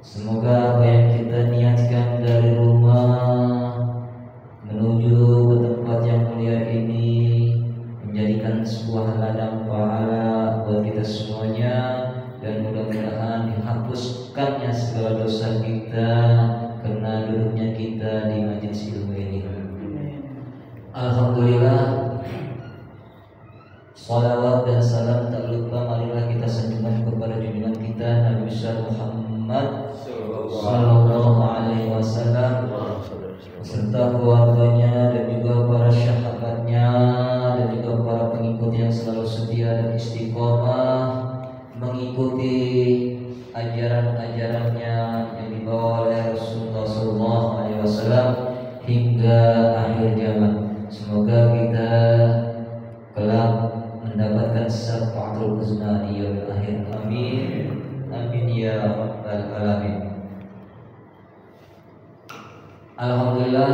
Semoga apa yang kita niatkan dari rumah menuju ke tempat yang mulia ini menjadikan sebuah ladang pahala buat kita semuanya, dan mudah-mudahan dihapuskannya segala dosa kita karena duduknya kita di majelis ilmu ini. Alhamdulillah, salawat dan salam tak lupa marilah kita sanjungkan kepada junjungan kita Nabi besar Muhammad sallallahu alaihi wasallam serta keluarganya dan juga para sahabatnya dan juga para pengikut yang selalu setia dan istiqomah mengikuti ajaran-ajarannya yang dibawa oleh Rasulullah sallallahu alaihi wasallam hingga akhir zaman. Semoga kita kelak mendapatkan syafaatul husna di yaumil akhir. Amin. Amin ya rabbal alamin. Alhamdulillah,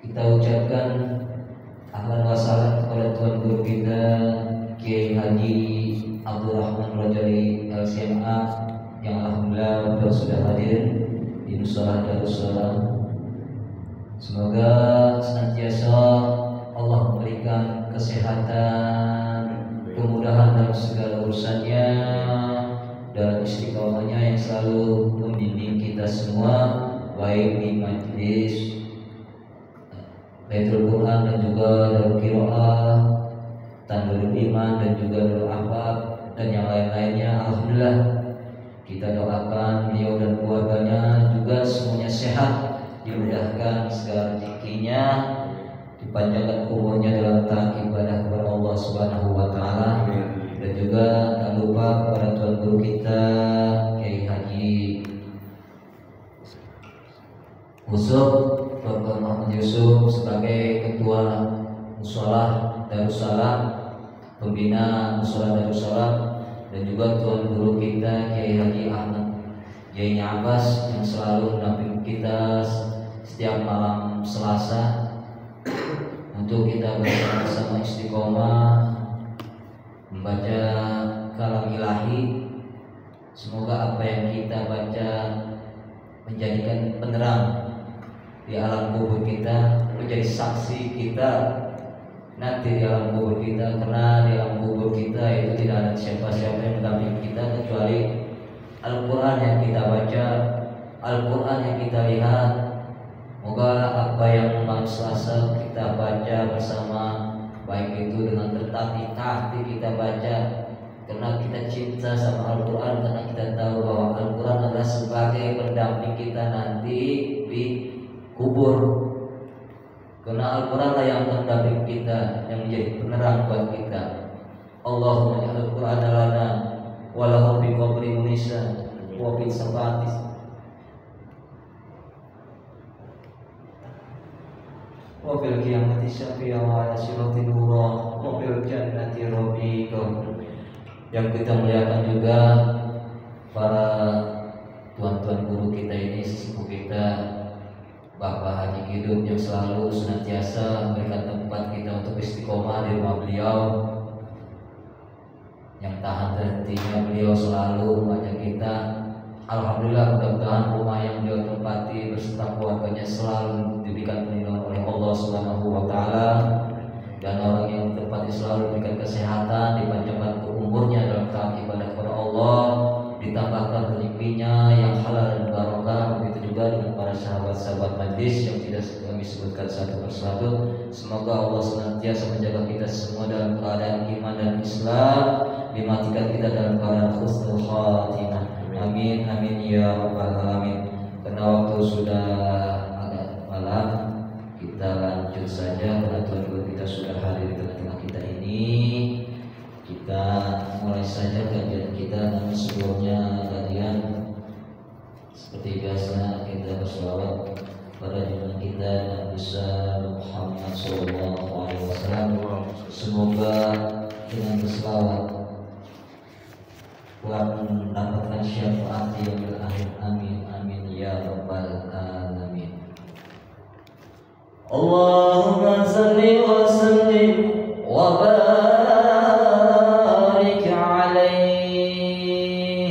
kita ucapkan ahlan wa sahlan kepada Tuan Guru kita Kiai Haji Abdul Rahman Rajali LCMA yang alhamdulillah sudah hadir di Mushola Darussalam. Semoga senantiasa Allah memberikan kesehatan, kemudahan dalam segala urusannya, dalam istiqomahnya yang selalu membimbing kita semua, baik di majlis Baitul Quran dan juga Darul Qiraah, Tanwirul Iman dan juga Darul Ahbab dan yang lain-lainnya. Alhamdulillah, kita doakan beliau dan keluarganya juga semuanya sehat, dimudahkan segala rezekinya, dipanjangkan umurnya dalam taat ibadah kepada Allah Subhanahu wa taala. Dan juga tak lupa kepada Tuan Guru kita Kiai Haji Yusuf, Bapak Muhammad Yusuf sebagai Ketua Mushola Darussalam, pembina Mushola Darussalam, dan juga Tuan Guru kita Kiai Haji Ahmad Kiai Abbas yang selalu mendampingi kita setiap malam Selasa untuk kita bersama-sama istiqomah membaca kalam ilahi. Semoga apa yang kita baca menjadikan penerang di alam kubur kita, menjadi saksi kita nanti di alam kubur kita, karena di alam kubur kita itu tidak ada siapa-siapa yang mendampingi kita kecuali Al-Quran yang kita baca, Al-Quran yang kita lihat. Semoga apa yang malam Selasa kita baca bersama, baik itu dengan tertatih-tatih kita baca karena kita cinta sama Al-Quran, karena kita tahu bahwa Al-Quran adalah sebagai pendamping kita nanti di kubur, karena Al-Quran lah yang mendamping kita, yang menjadi penerang buat kita. Allahumma ja'al Al-Quran lana wa lahum bi qabri munisa wa bi safatis wa fil qiyamati syafi'a wa ala siratin nura wa fil jannati rafiqa. Yang kita muliakan juga para tuan-tuan guru kita ini, sesepuh kita Bapak Haji Kidum yang selalu senantiasa memberikan tempat kita untuk istiqomah di rumah beliau, yang tahan terhentinya beliau selalu mengajak kita. Alhamdulillah, mudah-mudahan rumah yang beliau tempati beserta keluarganya selalu diberikan perlindungan oleh Allah Subhanahu wa taala, dan orang yang tempati selalu diberikan kesehatan, dipanjangkan umurnya dalam taat ibadah kepada Allah, ditambahkan rezekinya yang halal dan barokah. Begitu juga dengan para sahabat-sahabat majlis yang tidak kami sebutkan satu persatu. Semoga Allah senantiasa menjaga kita semua dalam keadaan iman dan Islam, dimatikan kita dalam keadaan husnul khatimah. Amin amin ya rabbal alamin. Karena waktu sudah agak malam, kita lanjut saja karena Tuhan Guru kita sudah hadir di tengah-tengah kita ini. Kita mulai saja kajian kita, namun sebelumnya kajian seperti biasa kita berselawat pada junjungan kita Nabi besar Muhammad sallallahu alaihi wasallam. Semoga dengan berselawat telah mendapatkan syafaat di yaumil akhir. Amin amin ya rabbal alamin. Allahumma salli wa sallim wa barik alaihi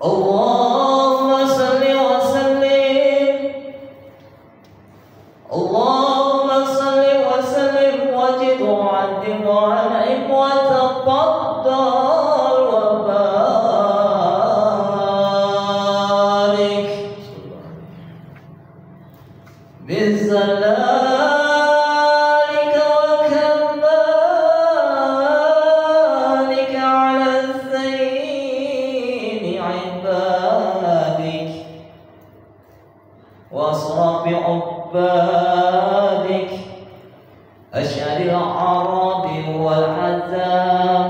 Allahumma salli wa sallim, Allahumma salli wa sallim wajid wa adim wa an'im wa tafaddal wa barik bizalalika wa kamalika ala zaini ibadik wa asrafi عبادك أشهد الأعراب والعذاب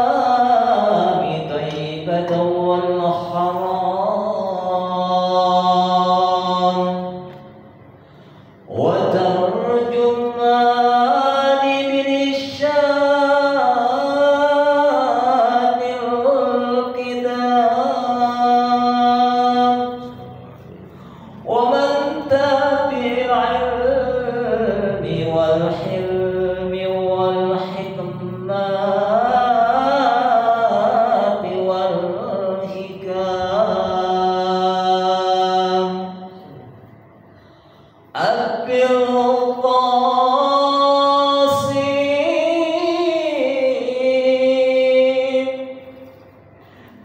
وإمام طيبة والحرام وترجمان من الشان القدام ومن تابع العلم والحلم والحكمات والحكام أبي القاسم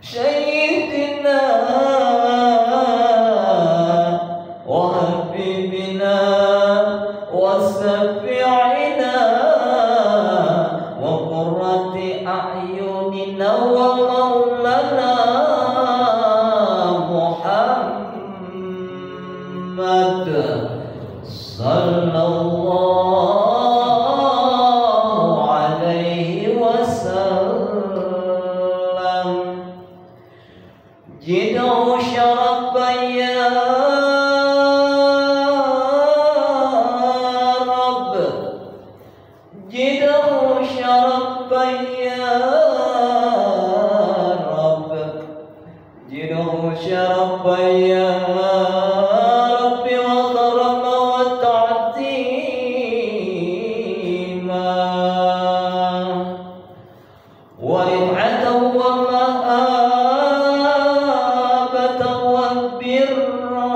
سيدنا وحبيبنا وشفيعنا وقرة أعيننا ومولانا محمد صلى الله عليه وسلم جده شرفا يا رب جده شرفا يا رب جده شرفا يا رب وكرما وتعظيما ورفعة ومهابة وبرا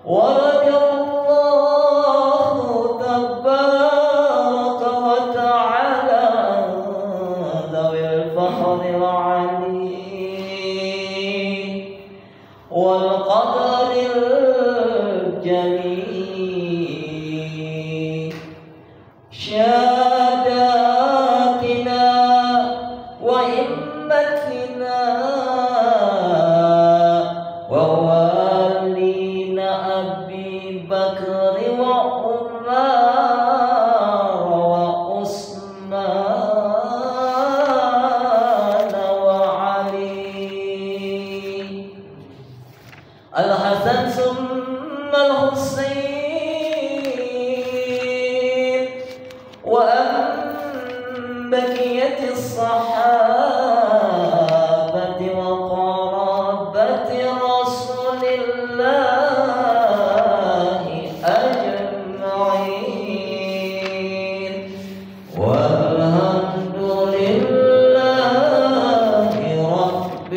ورضي الله تبارك وتعالى ذوي الفضل العلي والقدر الجليل ساداتنا وإمتنا ووالينا أبي بكر وعمر وعثمان وعلي الحسن ثم الحسين وأن بقية الصحابة وقرابة رسول الله أجمعين والحمد لله رب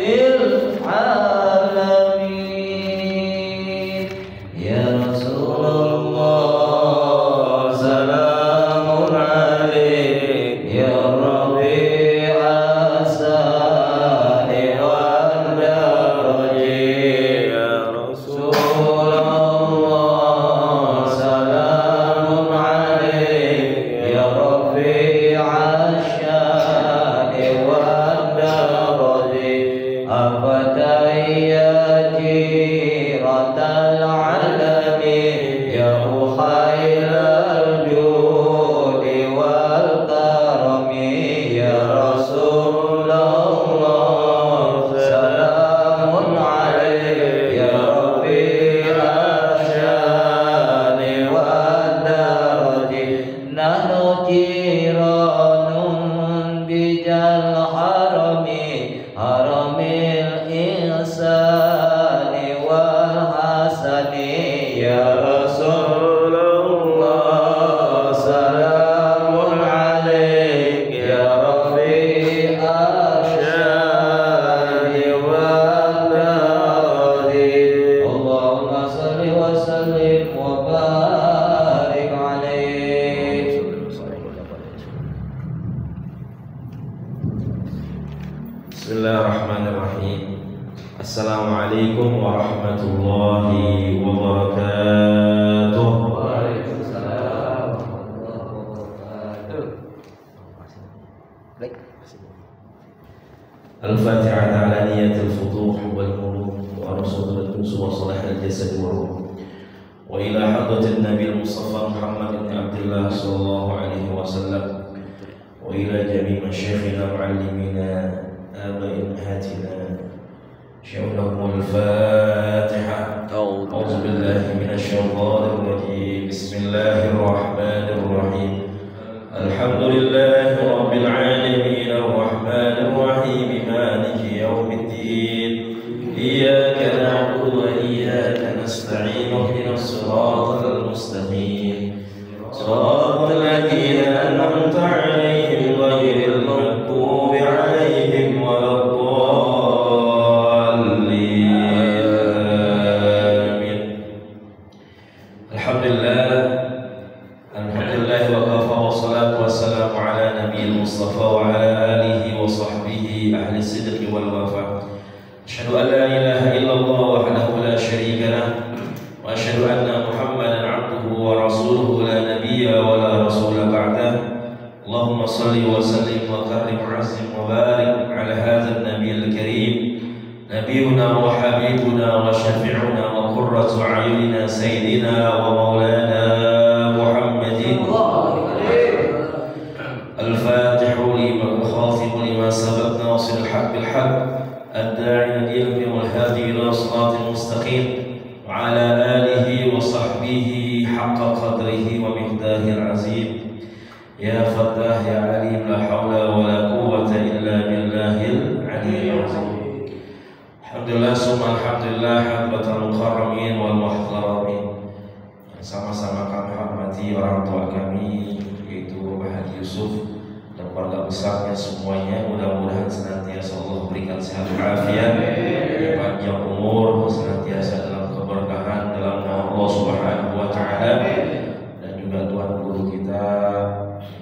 العالمين يا رسول الله سلام عليك يا ربيع السال والدرج يا رسول الله سلام عليك يا ربيع الشان والدرج أبدا يا جيرة العالم يا خير الجود والكرم يا رسول الله سلام عليك يا ربيع الشان والدرج نحن جيران بجل حرم حرم الإحسان والحسن يا رسول الله سلام عليك Bismillahirrahmanirrahim. Assalamualaikum warahmatullahi wabarakatuh. Waalaikumsalam warahmatullahi wabarakatuh. Al-Fatihah ala niyatil futuh wal muluk wa rasulul qudus wa salahil jasad wa ruh. Wa ila hadratin Nabi Mustafa Muhammad bin Abdullah sallallahu alaihi wasallam. Wa ila jami' masyayikhina muallimina آباء أمهاتنا شهدهم الفاتحة. أعوذ بالله من الشيطان الرجيم. بسم الله الرحمن الرحيم. الحمد لله رب العالمين الرحمن الرحيم مالك يوم الدين إياك نعبد وإياك نستعين اهدنا الصراط المستقيم صراط الذين أنعمت عليهم غير المغضوب عليهم ولا الضالين آمين. الحمد لله وكفى والصلاة والسلام على نبي المصطفى وعلى آله وصحبه أهل الصدق والوفاء. أشهد أن لا إله إلا الله وحده لا شريك له وأشهد أن محمدا عبده ورسوله لا نبي ولا رسول بعده. اللهم صل وسلم وكرم وعزم وبارك على هذا النبي الكريم نبينا وحبيبنا وشفيعنا وقرة أعيننا سيدنا ومولانا محمد الفاتح لما الخاتم لما سبق ناصر الحق بالحق الداعي إلى والهادي إلى صراط مستقيم وعلى آله وصحبه حق قدره ومقداره العظيم. يا فتاح يا عليم لا حول ولا قوة إلا بالله العلي العظيم. Alhamdulillah summa alhamdulillah habbatal mukarramin wal muhtaramin. Sama-sama kami hormati orang tua kami yaitu Bapak Haji Yusuf dan keluarga besarnya semuanya. Mudah-mudahan senantiasa Allah berikan sehat walafiat, panjang umur, senantiasa dalam keberkahan dalam nama Allah Subhanahu wa taala, dan juga tuan guru kita,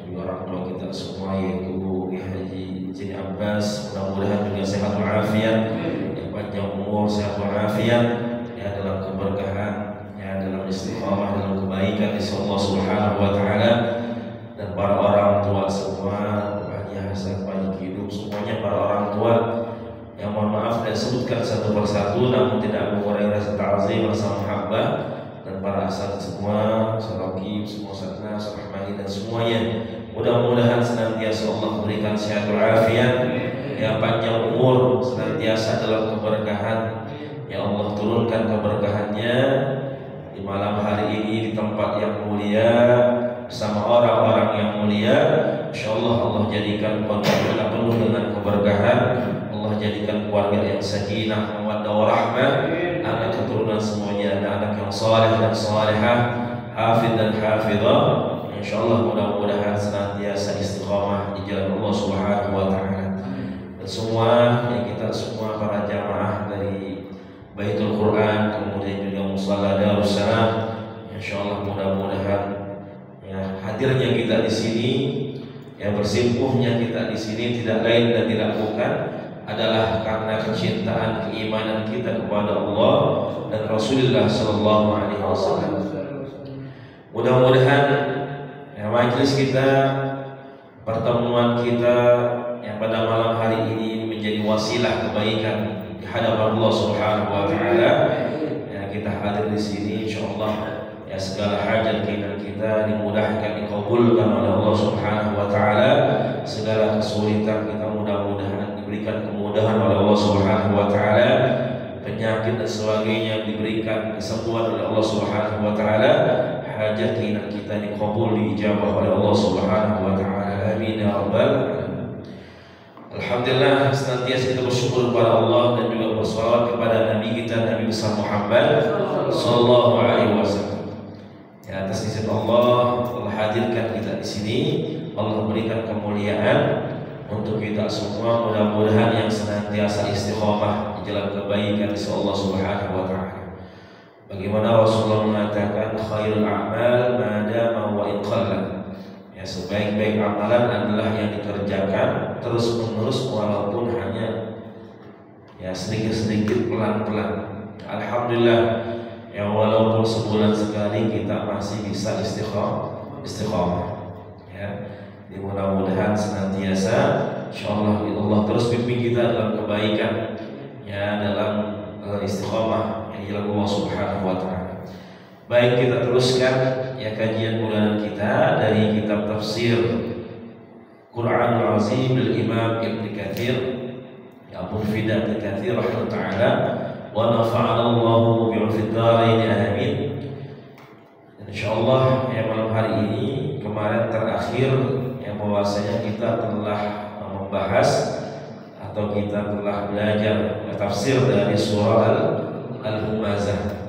juga orang tua kita semua yaitu Haji Jin Abbas. Mudah-mudahan juga sehat walafiat, panjang umur, sehat walafiat, ya dalam keberkahan, ya dalam istiqamah, dalam kebaikan di Allah Subhanahu wa taala, dan para orang tua semua, Haji Hasan, Pak hidup semuanya para orang tua yang mohon maaf dan sebutkan satu persatu namun tidak mengurangi rasa ta'zim, rasa mahabbah, dan para asal semua, Sarokib, semua Satna, Sarahmani dan semuanya. Mudah-mudahan senantiasa Allah berikan sehat walafiat, ya panjang umur, senantiasa dalam keberkahan. Ya Allah turunkan keberkahannya di malam hari ini di tempat yang mulia bersama orang-orang yang mulia. Insyaallah Allah jadikan keluarga kita penuh dengan keberkahan. Allah jadikan keluarga yang sakinah, mawaddah warahmah, anak keturunan semuanya anak yang saleh dan salehah, hafidh dan hafidhah. Insyaallah mudah-mudahan senantiasa istiqamah di jalan Allah Subhanahu wa taala. Dan semua yang kita semua para jamaah dari Baitul Quran, kemudian juga Musalla Darussalam, insyaallah mudah-mudahan ya hadirnya kita di sini, ya bersimpuhnya kita di sini tidak lain dan tidak bukan adalah karena kecintaan keimanan kita kepada Allah dan Rasulullah sallallahu alaihi wasallam. Mudah-mudahan ya majelis kita, pertemuan kita yang pada malam hari ini menjadi wasilah kebaikan di hadapan Allah Subhanahu wa taala. Ya kita hadir di sini insyaallah ya segala hajat keinginan kita dimudahkan, dikabulkan oleh Allah Subhanahu wa taala. Segala kesulitan kita mudah-mudahan diberikan kemudahan oleh Allah Subhanahu wa taala. Penyakit dan sebagainya diberikan kesembuhan oleh Allah Subhanahu wa taala. Hajat keinginan kita dikabul, diijabah oleh Allah Subhanahu wa taala. Amin ya rabbal alamin. Alhamdulillah senantiasa kita bersyukur kepada Allah dan juga bersalawat kepada Nabi kita Nabi besar Muhammad sallallahu alaihi wasallam. Ya atas izin Allah hadirkan kita di sini, Allah berikan kemuliaan untuk kita semua. Mudah-mudahan yang senantiasa istiqamah di jalan kebaikan di Allah Subhanahu wa taala. Bagaimana Rasulullah mengatakan khairul a'mal ma dama wa in qalla. Ya sebaik-baik amalan adalah yang dikerjakan terus-menerus walaupun hanya ya sedikit-sedikit pelan-pelan. Alhamdulillah ya, walaupun sebulan sekali kita masih bisa istiqomah ya. Mudah-mudahan senantiasa insyaallah Allah terus bimbing kita dalam kebaikan ya, dalam istiqomah yang dilakukan Allah Subhanahu wa taala. Baik, kita teruskan ya kajian bulanan kita dari kitab tafsir Quranul Azim Imam Ibnu Katsir ya, Abu Fida Ibnu Katsir rahimahullah taala, wa nafa'ana Allahu bi fid dharain amin. Insyaallah ya, malam hari ini kemarin terakhir yang bahwasanya kita telah membahas atau kita telah belajar tafsir dari surah Al-Humazah.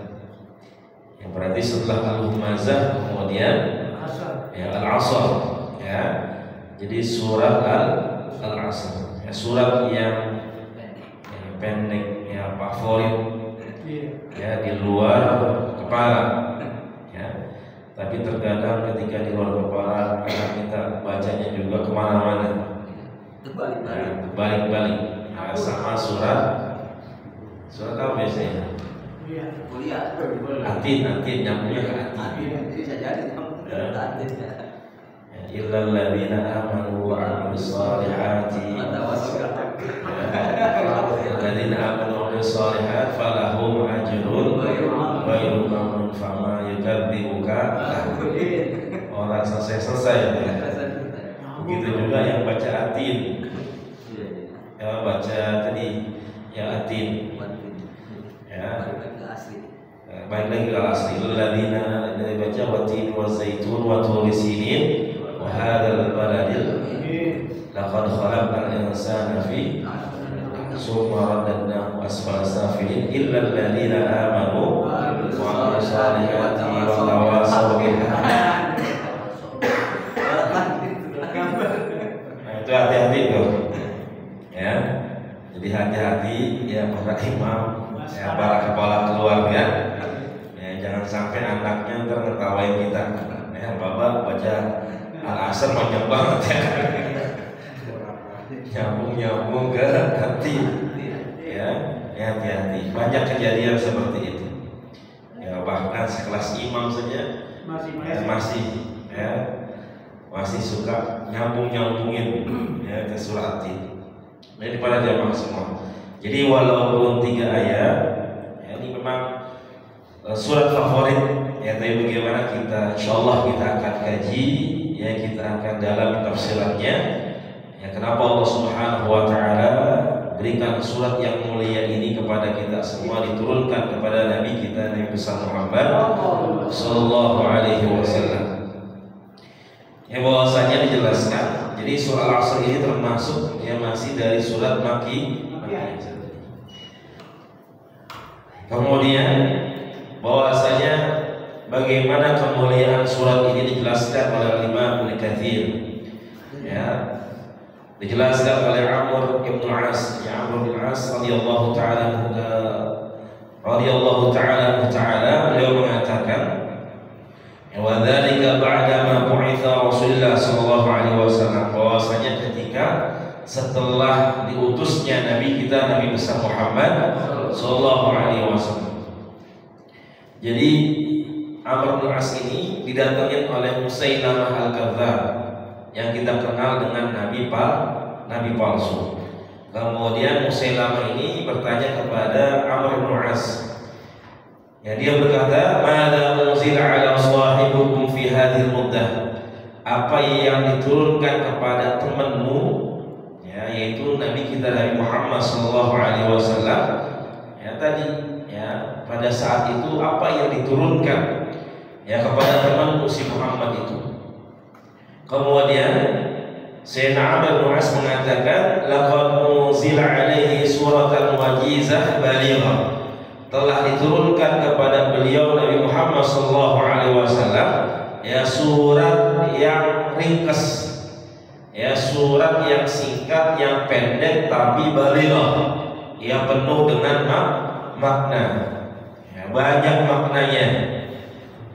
Yang berarti setelah Al-Humazah kemudian ya Al-Asr ya. Jadi surat Al-Asr ya, surat yang pendek ya, favorit ya, di luar kepala ya. Tapi terkadang ketika di luar kepala karena kita bacanya juga kemana-mana, terbalik-balik ya, sama surat apa biasanya? Atin nyambungnya ke atin. Illal ladzina amanu wa 'amilus solihati alladzina amanu wa 'amilus solihati falahum ajrun ghairu mamnun fama yukadzibuka. Orang selesai ya. Begitu juga yang baca atin ya, baca tadi ya atin ya, baik lagi ke asli. Alladzina dari baca watin wa zaitun wa turi sinin wa hadzal baladil laqad khalaqnal insana fi summa radadnahu asfala safilin illa alladzina amanu wa 'amilus solihati wa tawasaw bil haqqi. Nah, itu hati-hati tuh ya. Jadi hati-hati ya para imam ya, para kepala keluarga ya, jangan sampai anaknya ntar ngetawain kita ya, bapak baca Al-Asr banyak banget ya, nyambung ke hati ya, hati-hati. Banyak kejadian seperti itu ya, bahkan sekelas imam saja masih suka nyambungin ya ke surat ini. Ini pada jamaah semua. Jadi walaupun 3 ayat ya, ini memang surat favorit ya, tapi bagaimana kita insyaallah kita akan kaji ya, kita akan dalam tafsirannya ya. Kenapa Allah Subhanahu wa taala berikan surat yang mulia ini kepada kita semua, diturunkan kepada Nabi kita Nabi besar Muhammad sallallahu alaihi wasallam. Ya, bahwasanya dijelaskan. Jadi surah Al-Asr ini termasuk ya masih dari surat Makki. Kemudian bahwasanya bagaimana kemuliaan surat ini dijelaskan oleh Imam Ibnu Katsir ya, dijelaskan oleh Amr bin As ya, Amr bin As radhiyallahu taala beliau mengatakan wa dzalika ba'da ma bu'itha Rasulullah sallallahu alaihi wasallam, bahwasanya ketika setelah diutusnya Nabi kita Nabi besar Muhammad sallallahu alaihi wasallam. Jadi Amr bin As ini didatangin oleh Musailamah al-Kadzdzab yang kita kenal dengan nabi palsu. Kemudian Musailamah ini bertanya kepada Amr bin As. Ya, dia berkata, "Mada unzila ala sahibukum fi hadhil muddah?" Apa yang diturunkan kepada temanmu ya, yaitu Nabi kita Nabi Muhammad sallallahu alaihi wasallam ya tadi ya, pada saat itu apa yang diturunkan ya kepada temanmu si Muhammad itu. Kemudian Sayyidina Amr bin As mengatakan, "Laqad unzila alaihi suratan wajizah balighah." Telah diturunkan kepada beliau Nabi Muhammad sallallahu alaihi wasallam ya surat yang ringkas ya, surat yang singkat, yang pendek tapi balighah, yang penuh dengan makna ya, banyak maknanya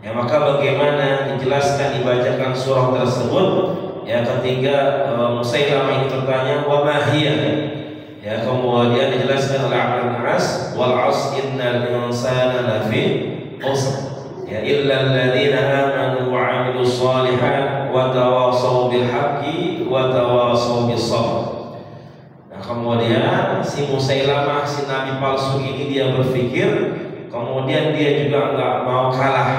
ya. Maka bagaimana dijelaskan dibacakan surah tersebut ya, ketika Musailamah ini bertanya, "Wa ma hiya?" Ya, kemudian dijelaskan oleh Amr bin As, wal 'asr innal insana lafi khusr. Ya, illa alladziina aamanu wa 'amilus shalihaat wa tawashaw bil haqqi wa tawashaw bis sabr. Nah, kemudian si Musailamah, si nabi palsu ini, dia berpikir, kemudian dia juga enggak mau kalah.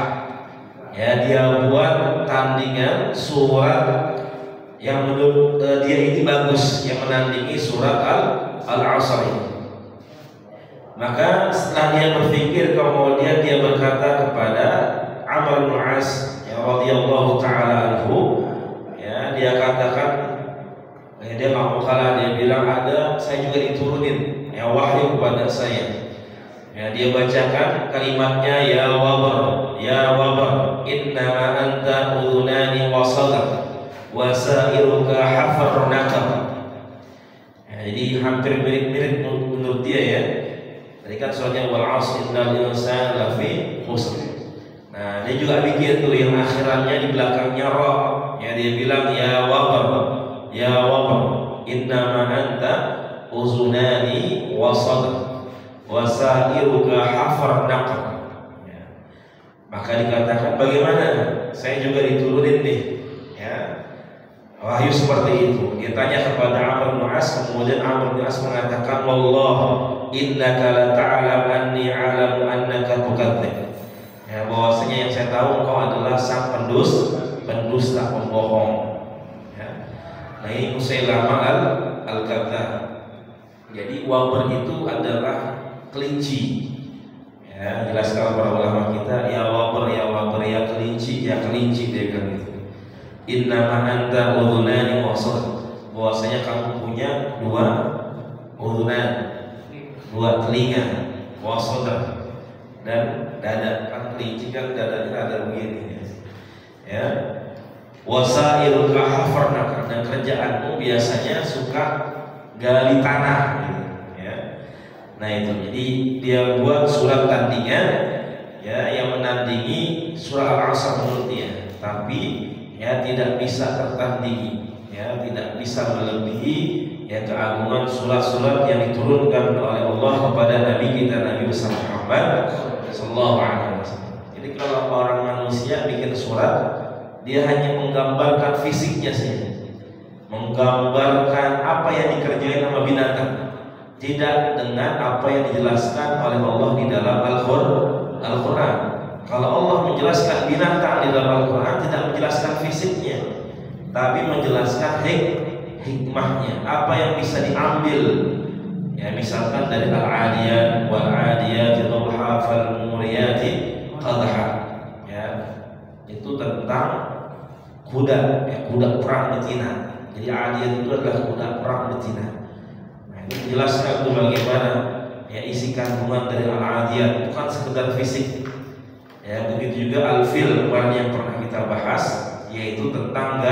Ya, dia buat tandingan surat yang menurut dia ini bagus, yang menandingi surat Al-'Asr ini. Maka setelah dia berpikir, kemudian dia berkata kepada Amr bin As ya radhiyallahu taala anhu, ya, dia katakan, ya, dia mau kalah, dia bilang saya juga diturunin ya wahyu kepada saya. Ya, dia bacakan kalimatnya, ya wabar innama anta udhunani wa sadaq wa sa'iruka hafar nakab. Ya, jadi hampir mirip-mirip menurut dia ya. Tadi kan soalnya wal 'asr innal insana lafi khusr. Nah, dia juga bikin tuh yang akhirannya di belakangnya ra. Ya, dia bilang ya wabar innama anta uzunani wa sadaq wa sa'iruka hafar naqab. Ya. Maka dikatakan, bagaimana? Saya juga diturunin nih. Ya. Wahyu seperti itu. Dia tanya kepada Amr bin As, kemudian Amr bin As mengatakan, wallah innaka la ta'lam anni 'alamu annaka tukadzib. Ya, bahwasanya yang saya tahu engkau adalah sang pendusta, pembohong. Ya. Nah, ini Musailamah al-Kadzdzab. Jadi wabar itu adalah kelinci. Ya, jelaskan para ulama kita, ya wabar ya kelinci dia bilang gitu. Innama anta udhunani wa sadaq. Bahwasanya kamu punya dua udhunan, dua telinga, wa sadaq, dan dada. Kan kelinci kan dadanya ada begini ya. Wasairuka hafarna, dan kerjaanmu biasanya suka gali tanah gitu, ya. Nah itu, jadi dia buat surat tandingan ya yang menandingi surah Al-'Asr menurut dia, tapi ya tidak bisa tertandingi, ya tidak bisa melebihi ya keagungan surat-surat yang diturunkan oleh Allah kepada Nabi kita Nabi besar Muhammad sallallahu alaihi wasallam. Jadi kalau orang manusia bikin surat, dia hanya menggambarkan fisiknya saja, menggambarkan apa yang dikerjain sama binatang, tidak dengan apa yang dijelaskan oleh Allah di dalam Al-Quran. Kalau Allah menjelaskan binatang di dalam Al-Quran, tidak menjelaskan fisiknya, tapi menjelaskan hikmahnya, apa yang bisa diambil. Ya, misalkan dari al-'adiyat wal 'adiyati dhabha fal muriyati qadha. Ya, itu tentang kuda, ya, kuda perang betina. Jadi 'adiyat itu adalah kuda perang betina. Nah, ini menjelaskan itu bagaimana ya isi kandungan dari al-'adiyat, bukan sekedar fisik. Ya, begitu juga al-fil yang pernah kita bahas, yaitu tentang